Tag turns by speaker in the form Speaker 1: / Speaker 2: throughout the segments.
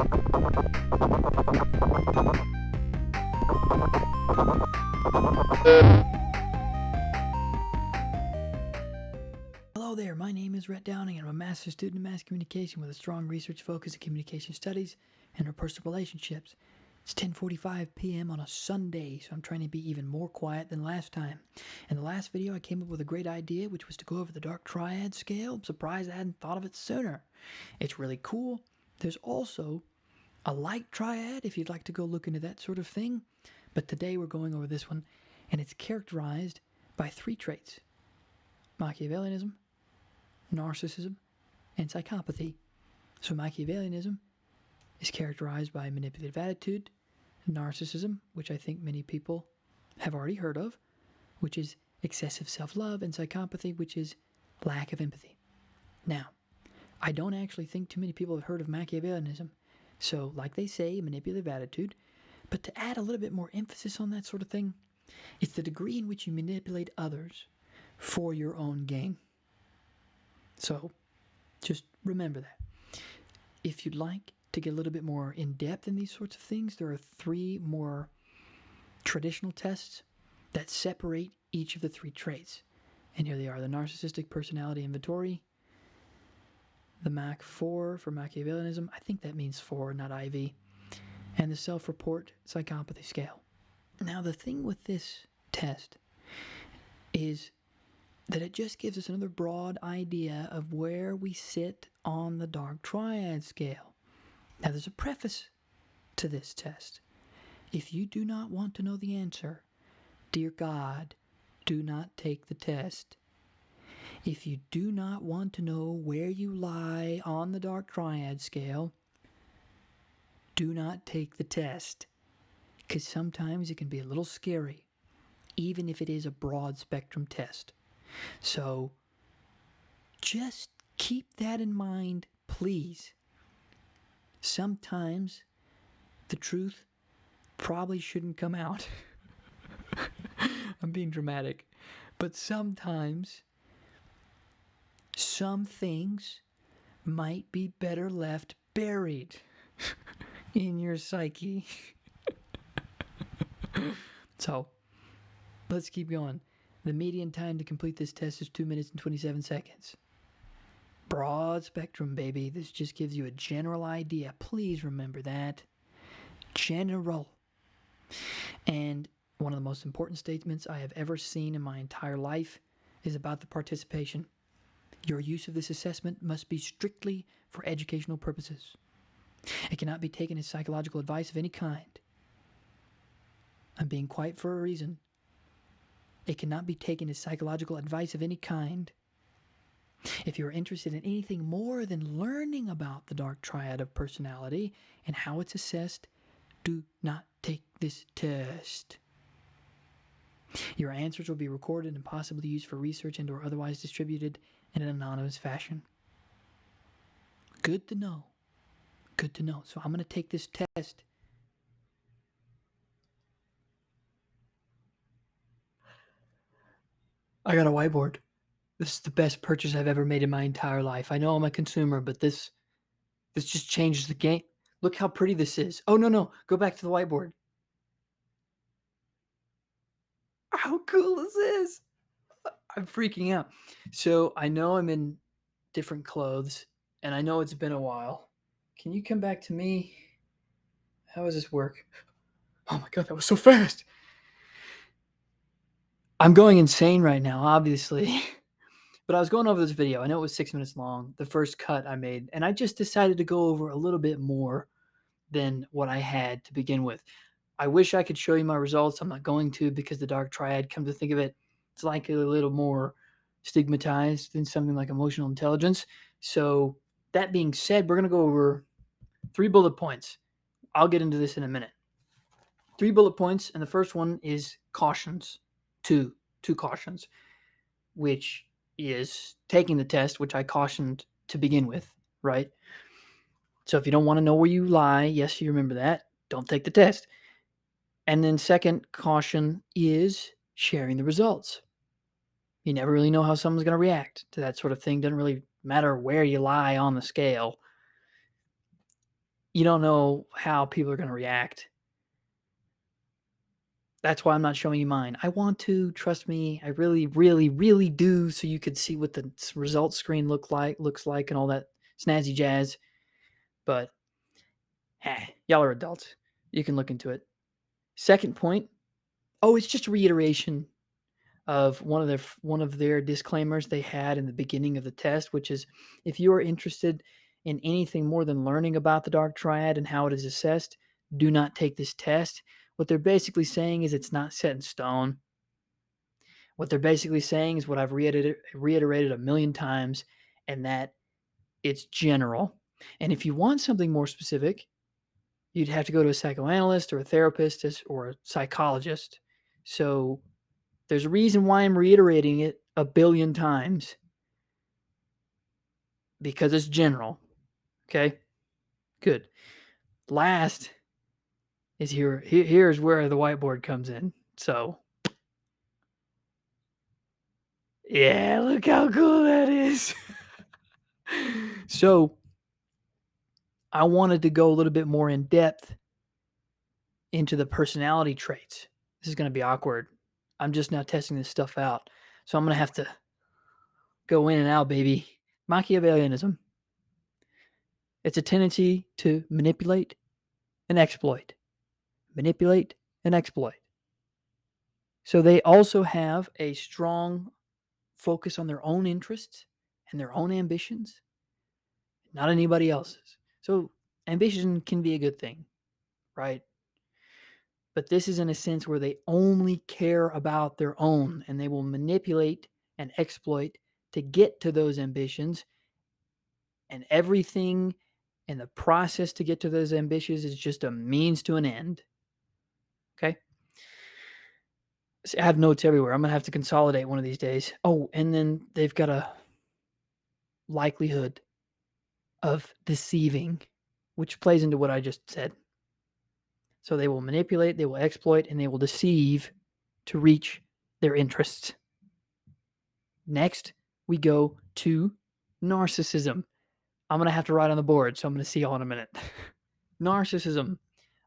Speaker 1: Hello there, my name is Rhett Downing and I'm a master's student in mass communication with a strong research focus in communication studies and interpersonal relationships. It's 10:45 p.m. on a Sunday, so I'm trying to be even more quiet than last time. In the last video, I came up with a great idea, which was to go over the dark triad scale. I'm surprised I hadn't thought of it sooner. It's really cool. There's also a light triad if you'd like to go look into that sort of thing. But today we're going over this one, and it's characterized by 3 traits: Machiavellianism, Narcissism, and Psychopathy. So Machiavellianism is characterized by manipulative attitude, Narcissism, which I think many people have already heard of, which is excessive self-love, and Psychopathy, which is lack of empathy. Now, I don't actually think too many people have heard of Machiavellianism, so like they say, manipulative attitude, but to add a little bit more emphasis on that sort of thing, it's the degree in which you manipulate others for your own gain. So, just remember that. If you'd like to get a little bit more in-depth in these sorts of things, there are 3 more traditional tests that separate each of the 3 traits. And here they are: the Narcissistic Personality Inventory, the Mach 4 for Machiavellianism, I think that means 4, not IV, and the Self-Report Psychopathy Scale. Now, the thing with this test is that it just gives us another broad idea of where we sit on the dark triad scale. Now, there's a preface to this test. If you do not want to know the answer, dear God, do not take the test. If you do not want to know where you lie on the dark triad scale, do not take the test, because sometimes it can be a little scary, even if it is a broad spectrum test. So just keep that in mind, please. Sometimes the truth probably shouldn't come out. I'm being dramatic. But sometimes some things might be better left buried in your psyche. So, let's keep going. The median time to complete this test is 2 minutes and 27 seconds. Broad spectrum, baby. This just gives you a general idea. Please remember that. General. And one of the most important statements I have ever seen in my entire life is about the participation. Your use of this assessment must be strictly for educational purposes. It cannot be taken as psychological advice of any kind. I'm being quiet for a reason. It cannot be taken as psychological advice of any kind. If you are interested in anything more than learning about the dark triad of personality and how it's assessed, do not take this test. Your answers will be recorded and possibly used for research and or otherwise distributed in an anonymous fashion. Good to know. Good to know. So I'm going to take this test. I got a whiteboard. This is the best purchase I've ever made in my entire life. I know I'm a consumer, but this just changes the game. Look how pretty this is. Oh, no. Go back to the whiteboard. How cool is this? I'm freaking out. So I know I'm in different clothes, and I know it's been a while. Can you come back to me? How does this work? Oh my God, that was so fast. I'm going insane right now, obviously. But I was going over this video. I know it was 6 minutes long, the first cut I made, and I just decided to go over a little bit more than what I had to begin with. I wish I could show you my results. I'm not going to, because the dark triad, come to think of it, it's like a little more stigmatized than something like emotional intelligence. So that being said, we're going to go over 3 bullet points. I'll get into this in a minute. 3 bullet points, and the first one is cautions. Two cautions, which is taking the test, which I cautioned to begin with, right? So if you don't want to know where you lie, yes, you remember that, don't take the test. And then second caution is sharing the results. You never really know how someone's going to react to that sort of thing. Doesn't really matter where you lie on the scale. you don't know how people are going to react. That's why I'm not showing you mine. I want to, trust me. I really, really, really do, so you could see what the results screen looks like, and all that snazzy jazz. But y'all are adults. You can look into it. Second point. Oh, it's just a reiteration of one of their disclaimers they had in the beginning of the test, which is if you are interested in anything more than learning about the dark triad and how it is assessed, do not take this test. What they're basically saying is it's not set in stone. What they're basically saying is what I've reiterated a million times, and that it's general. And if you want something more specific, you'd have to go to a psychoanalyst or a therapist or a psychologist. So there's a reason why I'm reiterating it a billion times, because it's general. Okay? Good. Last is here's where the whiteboard comes in. So, yeah, look how cool that is. So, I wanted to go a little bit more in depth into the personality traits. This is going to be awkward. I'm just now testing this stuff out. So, I'm going to have to go in and out, baby. Machiavellianism. It's a tendency to manipulate and exploit. Manipulate and exploit. So they also have a strong focus on their own interests and their own ambitions, not anybody else's. So ambition can be a good thing, right? But this is in a sense where they only care about their own, and they will manipulate and exploit to get to those ambitions, and everything in the process to get to those ambitions is just a means to an end. Okay? I have notes everywhere. I'm going to have to consolidate one of these days. Oh, and then they've got a likelihood of deceiving, which plays into what I just said. So they will manipulate, they will exploit, and they will deceive to reach their interests. Next, we go to narcissism. I'm going to have to write on the board, so I'm going to see y'all in a minute. Narcissism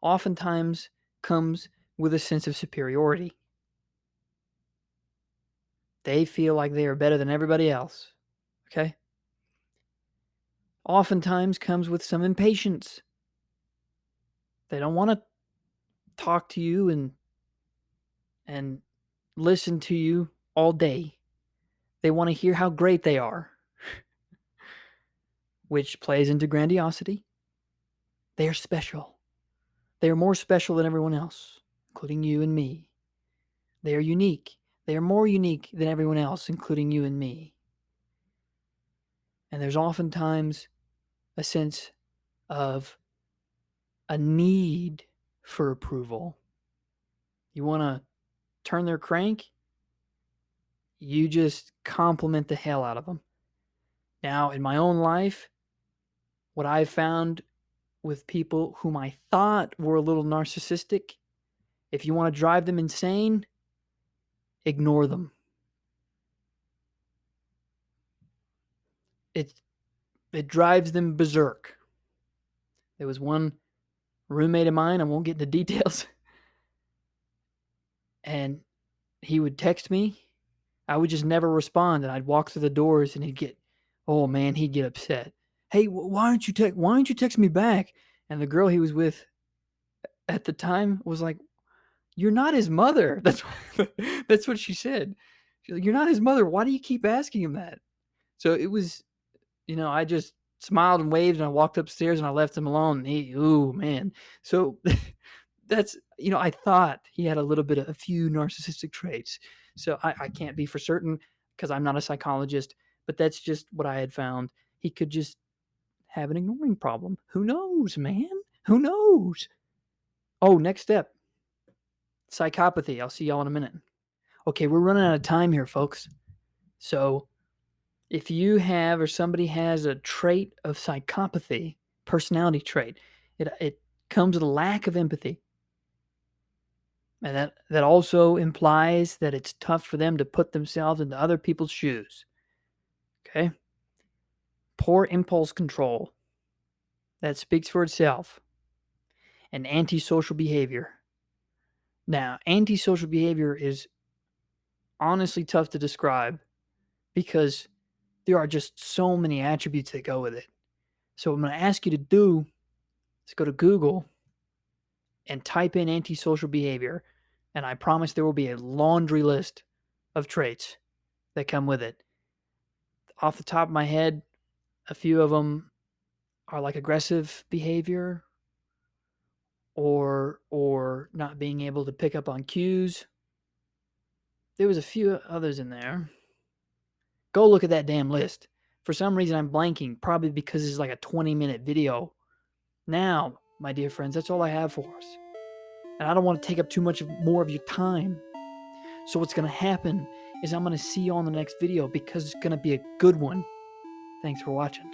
Speaker 1: oftentimes comes with a sense of superiority. They feel like they are better than everybody else. Okay? Oftentimes comes with some impatience. They don't want to talk to you and listen to you all day. They want to hear how great they are, which plays into grandiosity. They are special. They are more special than everyone else, including you and me. They are unique. They are more unique than everyone else, including you and me. And there's oftentimes a sense of a need for approval. You want to turn their crank? You just compliment the hell out of them. Now, in my own life, what I've found with people whom I thought were a little narcissistic, if you want to drive them insane, ignore them. It drives them berserk. There was one roommate of mine, I won't get into details, and he would text me. I would just never respond, and I'd walk through the doors, and he'd get upset. Hey, why don't you text me back? And the girl he was with at the time was like, "You're not his mother." That's what she said. She's like, "You're not his mother. Why do you keep asking him that?" So it was, I just smiled and waved, and I walked upstairs and I left him alone. Ooh, man. So that's, I thought he had a few narcissistic traits. So I can't be for certain because I'm not a psychologist, but that's just what I had found. He could just have an ignoring problem. Who knows, man? Who knows? Oh, next step. Psychopathy. I'll see y'all in a minute. Okay, we're running out of time here, folks. So if you have or somebody has a trait of psychopathy, personality trait, it comes with a lack of empathy. And that also implies that it's tough for them to put themselves into other people's shoes. Okay? Poor impulse control. that speaks for itself. And antisocial behavior. Now, antisocial behavior is honestly tough to describe because there are just so many attributes that go with it. So, what I'm going to ask you to do is go to Google and type in antisocial behavior, and I promise there will be a laundry list of traits that come with it. Off the top of my head, a few of them are like aggressive behavior or not being able to pick up on cues. There was a few others in there. Go look at that damn list. For some reason, I'm blanking, probably because it's like a 20-minute video. Now, my dear friends, that's all I have for us. And I don't want to take up too much more of your time. So what's going to happen is I'm going to see you on the next video because it's going to be a good one. Thanks for watching.